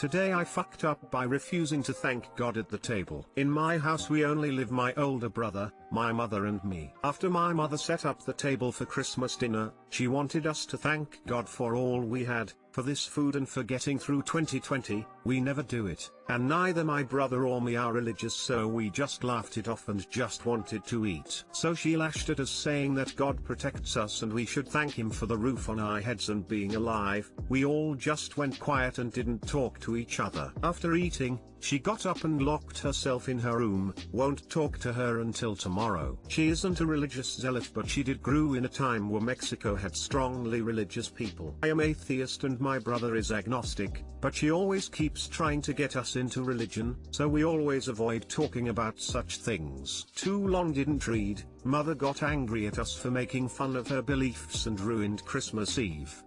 Today I fucked up by refusing to thank God at the table. In my house we only live my older brother, my mother and me. After my mother set up the table for Christmas dinner, she wanted us to thank God for all we had, for this food and for getting through 2020. We never do it, and neither my brother or me are religious, so we just laughed it off and just wanted to eat. So she lashed at us saying that God protects us and we should thank him for the roof on our heads and being alive. We all just went quiet and didn't talk to each other. After eating, she got up and locked herself in her room. Won't talk to her until tomorrow. She isn't a religious zealot, but she did grew in a time where Mexico had strongly religious people. I am atheist and my brother is agnostic, but she always keeps trying to get us into religion, so we always avoid talking about such things. Too long didn't read. Mother got angry at us for making fun of her beliefs and ruined Christmas Eve.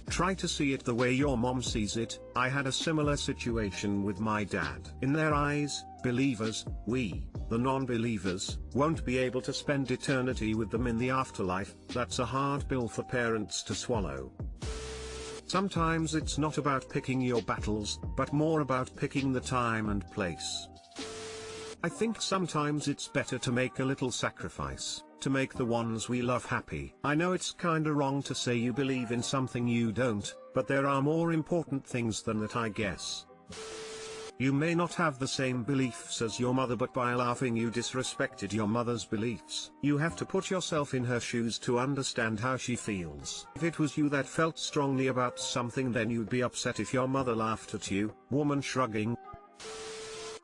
Try to see it the way your mom sees it. I had a similar situation with my dad. In their eyes, believers, we, the non-believers, won't be able to spend eternity with them in the afterlife. That's a hard pill for parents to swallow. Sometimes it's not about picking your battles, but more about picking the time and place. I think sometimes it's better to make a little sacrifice, to make the ones we love happy. I know it's kinda wrong to say you believe in something you don't, but there are more important things than that, I guess. You may not have the same beliefs as your mother, but by laughing you disrespected your mother's beliefs. You have to put yourself in her shoes to understand how she feels. If it was you that felt strongly about something, then you'd be upset if your mother laughed at you. Woman shrugging.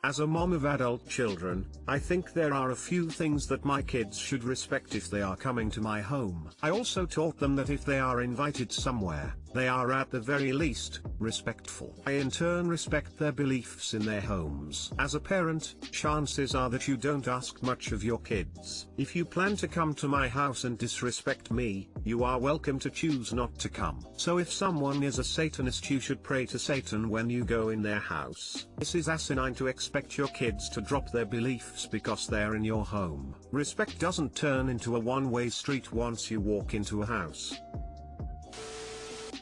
As a mom of adult children, I think there are a few things that my kids should respect if they are coming to my home. I also taught them that if they are invited somewhere, they are at the very least respectful. I in turn respect their beliefs in their homes. As a parent, chances are that you don't ask much of your kids. If you plan to come to my house and disrespect me, you are welcome to choose not to come. So if someone is a Satanist, you should pray to Satan when you go in their house. This is asinine to expect your kids to drop their beliefs because they're in your home. Respect doesn't turn into a one-way street once you walk into a house.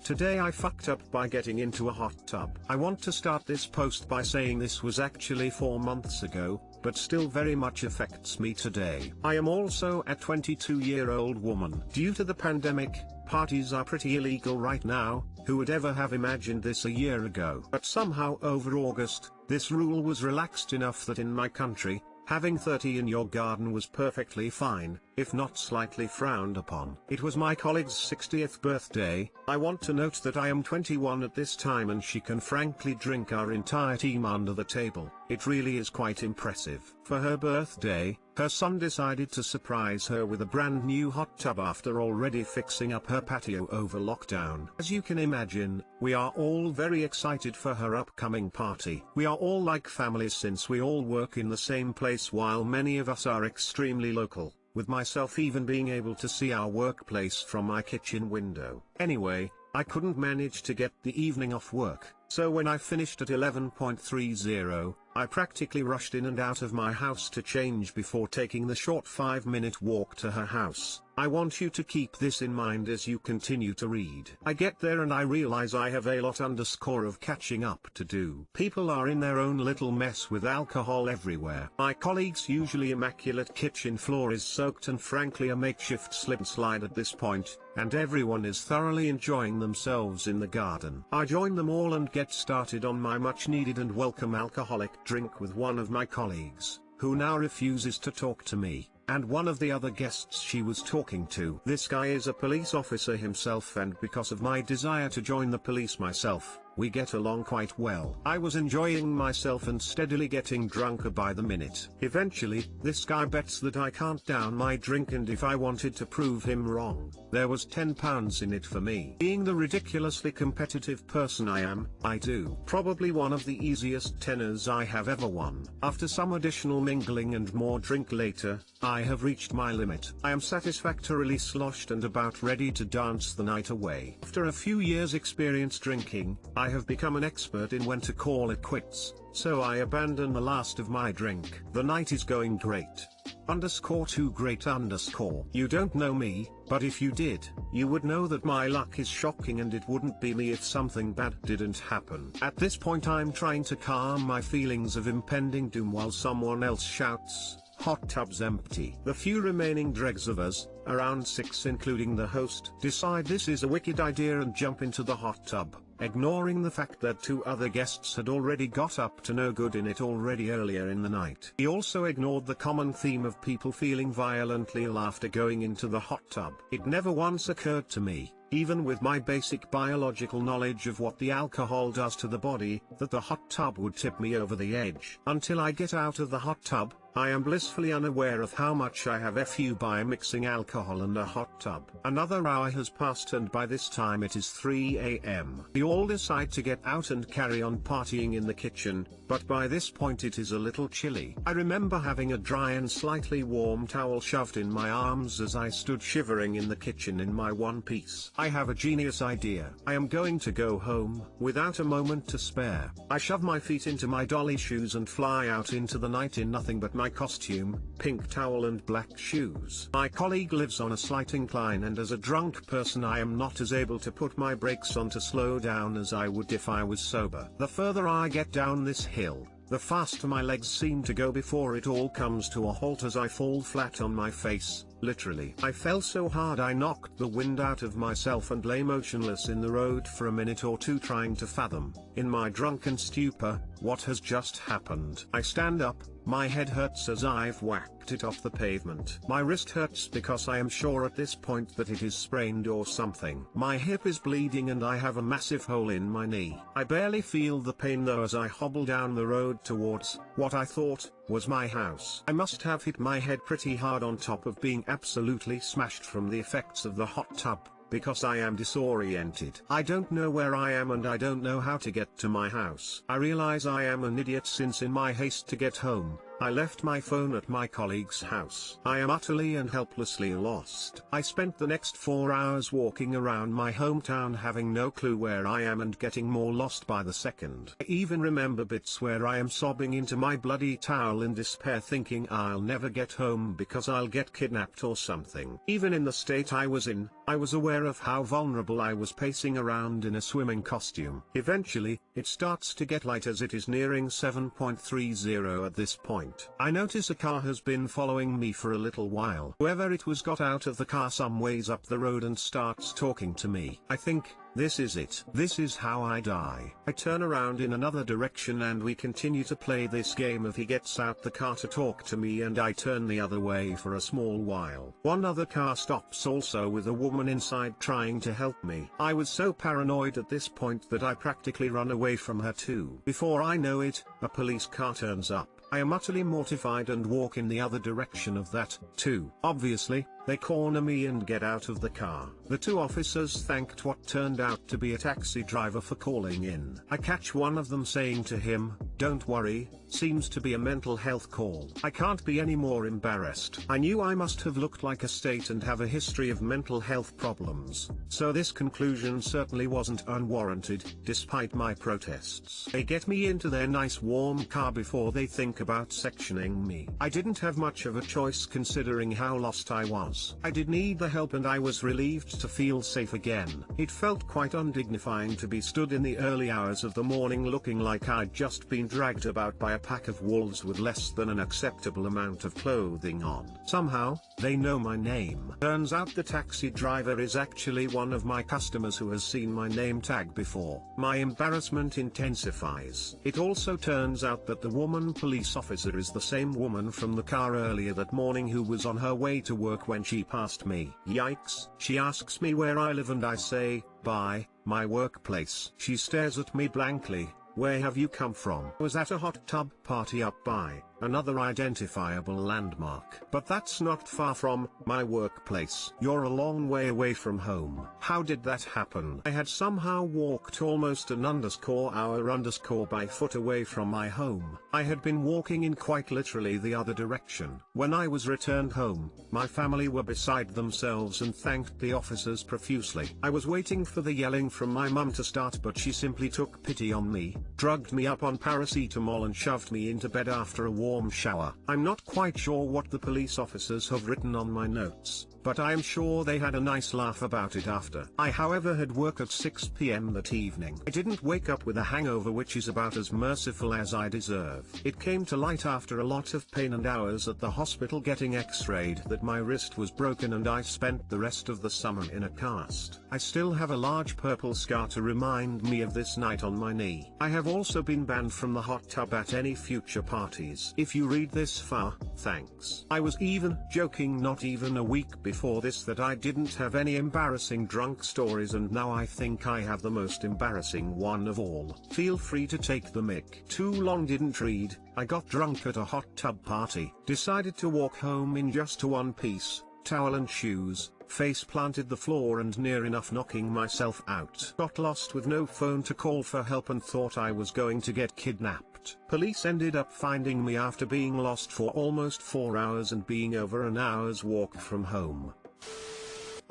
Today I fucked up by getting into a hot tub. I want to start this post by saying this was actually 4 months ago, but still very much affects me today. I am also a 22-year-old woman. Due to the pandemic, parties are pretty illegal right now. Who would ever have imagined this a year ago? But somehow over August, this rule was relaxed enough that in my country, having 30 in your garden was perfectly fine, if not slightly frowned upon. It was my colleague's 60th birthday. I want to note that I am 21 at this time and she can frankly drink our entire team under the table. It really is quite impressive. For her birthday, her son decided to surprise her with a brand new hot tub after already fixing up her patio over lockdown. As you can imagine, we are all very excited for her upcoming party. We are all like family since we all work in the same place while many of us are extremely local, with myself even being able to see our workplace from my kitchen window. Anyway, I couldn't manage to get the evening off work, so when I finished at 11:30, I practically rushed in and out of my house to change before taking the short 5-minute walk to her house. I want you to keep this in mind as you continue to read. I get there and I realize I have a lot of catching up to do. People are in their own little mess with alcohol everywhere. My colleague's usually immaculate kitchen floor is soaked and frankly a makeshift slip and slide at this point, and everyone is thoroughly enjoying themselves in the garden. I join them all and get started on my much needed and welcome alcoholic drink with one of my colleagues, who now refuses to talk to me, and one of the other guests she was talking to. This guy is a police officer himself, and because of my desire to join the police myself, we get along quite well. I was enjoying myself and steadily getting drunker by the minute. Eventually, this guy bets that I can't down my drink, and if I wanted to prove him wrong, there was £10 in it for me. Being the ridiculously competitive person I am, I do. Probably one of the easiest tenors I have ever won. After some additional mingling and more drink later, I have reached my limit. I am satisfactorily sloshed and about ready to dance the night away. After a few years experience drinking, I have become an expert in when to call it quits, so I abandon the last of my drink. The night is going great. _2 great _ You don't know me, but if you did, you would know that my luck is shocking and it wouldn't be me if something bad didn't happen. At this point I'm trying to calm my feelings of impending doom while someone else shouts, "Hot tub's empty." The few remaining dregs of us, around 6 including the host, decide this is a wicked idea and jump into the hot tub, ignoring the fact that 2 other guests had already got up to no good in it already earlier in the night. He also ignored the common theme of people feeling violently ill after going into the hot tub. It never once occurred to me, even with my basic biological knowledge of what the alcohol does to the body, that the hot tub would tip me over the edge. Until I get out of the hot tub, I am blissfully unaware of how much I have FU by mixing alcohol and a hot tub. Another hour has passed and by this time it is 3 AM. We all decide to get out and carry on partying in the kitchen, but by this point it is a little chilly. I remember having a dry and slightly warm towel shoved in my arms as I stood shivering in the kitchen in my one piece. I have a genius idea. I am going to go home, without a moment to spare. I shove my feet into my dolly shoes and fly out into the night in nothing but my costume, pink towel and black shoes. My colleague lives on a slight incline and as a drunk person I am not as able to put my brakes on to slow down as I would if I was sober. The further I get down this hill, the faster my legs seem to go before it all comes to a halt as I fall flat on my face, literally. I fell so hard I knocked the wind out of myself and lay motionless in the road for a minute or two trying to fathom, in my drunken stupor, what has just happened. I stand up, my head hurts as I've whacked it off the pavement. My wrist hurts because I am sure at this point that it is sprained or something. My hip is bleeding and I have a massive hole in my knee. I barely feel the pain though as I hobble down the road towards, what I thought, was my house. I must have hit my head pretty hard on top of being absolutely smashed from the effects of the hot tub, because I am disoriented. I don't know where I am and I don't know how to get to my house. I realize I am an idiot since in my haste to get home, I left my phone at my colleague's house. I am utterly and helplessly lost. I spent the next 4 hours walking around my hometown having no clue where I am and getting more lost by the second. I even remember bits where I am sobbing into my bloody towel in despair thinking I'll never get home because I'll get kidnapped or something. Even in the state I was in, I was aware of how vulnerable I was pacing around in a swimming costume. Eventually, it starts to get light as it is nearing 7:30 at this point. I notice a car has been following me for a little while. Whoever it was got out of the car some ways up the road and starts talking to me. I think, this is it. This is how I die. I turn around in another direction and we continue to play this game of he gets out the car to talk to me and I turn the other way for a small while. One other car stops also with a woman inside trying to help me. I was so paranoid at this point that I practically run away from her too. Before I know it, a police car turns up. I am utterly mortified and walk in the other direction of that, too. Obviously, they corner me and get out of the car. The 2 officers thanked what turned out to be a taxi driver for calling in. I catch one of them saying to him, "Don't worry, seems to be a mental health call." I can't be any more embarrassed. I knew I must have looked like a state and have a history of mental health problems, so this conclusion certainly wasn't unwarranted, despite my protests. They get me into their nice warm car before they think about sectioning me. I didn't have much of a choice considering how lost I was. I did need the help and I was relieved to feel safe again. It felt quite undignifying to be stood in the early hours of the morning looking like I'd just been dragged about by a pack of wolves with less than an acceptable amount of clothing on. Somehow, they know my name. Turns out the taxi driver is actually one of my customers who has seen my name tag before. My embarrassment intensifies. It also turns out that the woman police officer is the same woman from the car earlier that morning who was on her way to work when she passed me. Yikes. She asks me where I live and I say, "Bye, my workplace." She stares at me blankly. "Where have you come from?" "Was at a hot tub party up by another identifiable landmark. But that's not far from my workplace. You're a long way away from home. How did that happen? I had somehow walked almost an _hour by foot away from my home. I had been walking in quite literally the other direction. When I was returned home, my family were beside themselves and thanked the officers profusely. I was waiting for the yelling from my mum to start, but she simply took pity on me, drugged me up on paracetamol and shoved me into bed after a warm shower. I'm not quite sure what the police officers have written on my notes, but I am sure they had a nice laugh about it after. I however had work at 6 p.m. that evening. I didn't wake up with a hangover, which is about as merciful as I deserve. It came to light after a lot of pain and hours at the hospital getting x-rayed that my wrist was broken, and I spent the rest of the summer in a cast. I still have a large purple scar to remind me of this night on my knee. I have also been banned from the hot tub at any future parties. If you read this far, thanks. I was even joking not even a week before this that I didn't have any embarrassing drunk stories, and now I think I have the most embarrassing one of all. Feel free to take the mic. Too long didn't read. I got drunk at a hot tub party, decided to walk home in just one piece, towel and shoes, face planted the floor and near enough knocking myself out. Got lost with no phone to call for help and thought I was going to get kidnapped. Police ended up finding me after being lost for almost 4 hours and being over an hour's walk from home.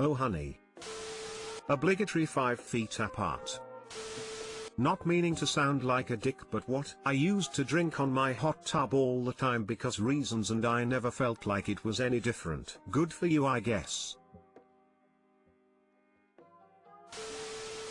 Oh honey. Obligatory 5 feet apart. Not meaning to sound like a dick, but what? I used to drink on my hot tub all the time because reasons, and I never felt like it was any different. Good for you, I guess.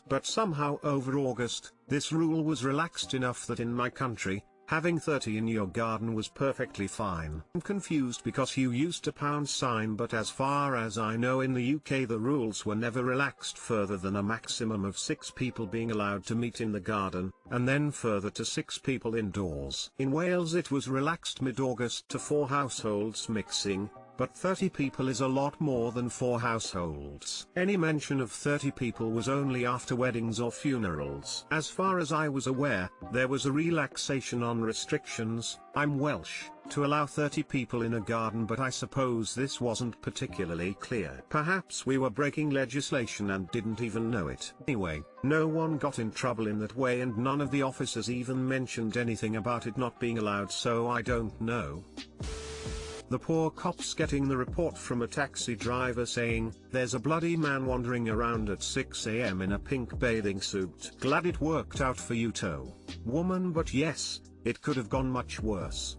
But somehow over August, this rule was relaxed enough that in my country, having 30 in your garden was perfectly fine. I'm confused because you used a pound sign, but as far as I know in the UK the rules were never relaxed further than a maximum of 6 people being allowed to meet in the garden, and then further to 6 people indoors. In Wales it was relaxed mid-August to 4 households mixing, but 30 people is a lot more than 4 households. Any mention of 30 people was only after weddings or funerals. As far as I was aware, there was a relaxation on restrictions, I'm Welsh, to allow 30 people in a garden, but I suppose this wasn't particularly clear. Perhaps we were breaking legislation and didn't even know it. Anyway, no one got in trouble in that way, and none of the officers even mentioned anything about it not being allowed, so I don't know. The poor cops getting the report from a taxi driver saying, "There's a bloody man wandering around at 6 a.m. in a pink bathing suit." Glad it worked out for you, tow woman, but yes, it could have gone much worse.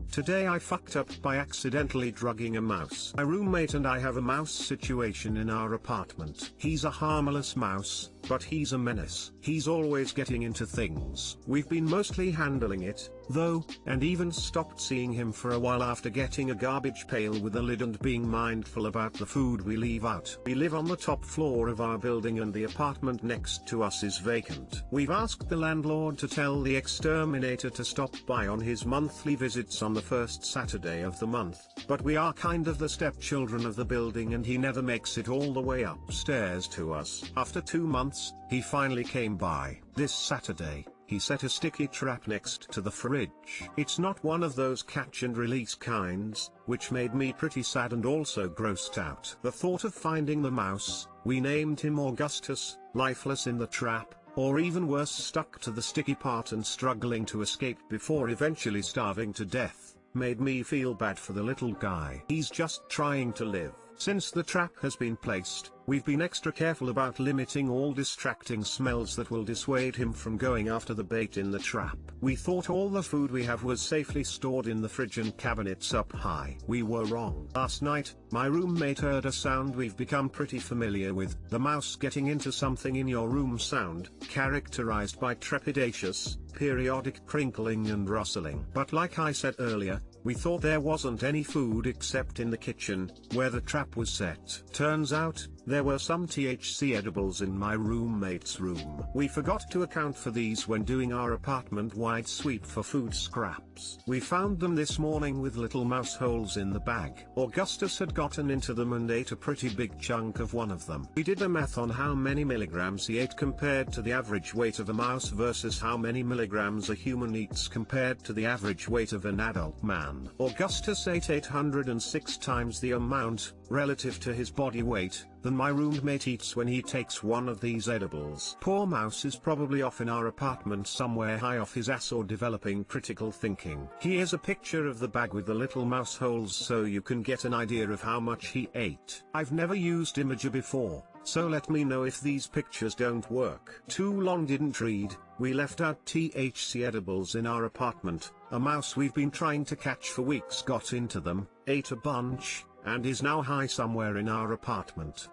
Today I fucked up by accidentally drugging a mouse. My roommate and I have a mouse situation in our apartment. He's a harmless mouse, but he's a menace. He's always getting into things. We've been mostly handling it, though, and even stopped seeing him for a while after getting a garbage pail with a lid and being mindful about the food we leave out. We live on the top floor of our building and the apartment next to us is vacant. We've asked the landlord to tell the exterminator to stop by on his monthly visits on the first Saturday of the month, but we are kind of the stepchildren of the building and he never makes it all the way upstairs to us. After 2 months, he finally came by. This Saturday, he set a sticky trap next to the fridge. It's not one of those catch and release kinds, which made me pretty sad and also grossed out. The thought of finding the mouse, we named him Augustus, lifeless in the trap, or even worse, stuck to the sticky part and struggling to escape before eventually starving to death, made me feel bad for the little guy. He's just trying to live. Since the trap has been placed, we've been extra careful about limiting all distracting smells that will dissuade him from going after the bait in the trap. We thought all the food we have was safely stored in the fridge and cabinets up high. We were wrong. Last night, my roommate heard a sound we've become pretty familiar with, the mouse getting into something in your room sound, characterized by trepidatious, periodic crinkling and rustling. But like I said earlier, we thought there wasn't any food except in the kitchen, where the trap was set. Turns out, There were some THC edibles in my roommate's room. We forgot to account for these when doing our apartment-wide sweep for food scraps. We found them this morning with little mouse holes in the bag. Augustus had gotten into them and ate a pretty big chunk of one of them. We did the math on how many milligrams he ate compared to the average weight of a mouse versus how many milligrams a human eats compared to the average weight of an adult man. Augustus ate 806 times the amount, relative to his body weight, than my roommate eats when he takes one of these edibles. Poor mouse is probably off in our apartment somewhere high off his ass or developing critical thinking. Here's a picture of the bag with the little mouse holes so you can get an idea of how much he ate. I've never used Imager before, so let me know if these pictures don't work. Too long didn't read. We left out THC edibles in our apartment. A mouse we've been trying to catch for weeks got into them, ate a bunch, and is now high somewhere in our apartment.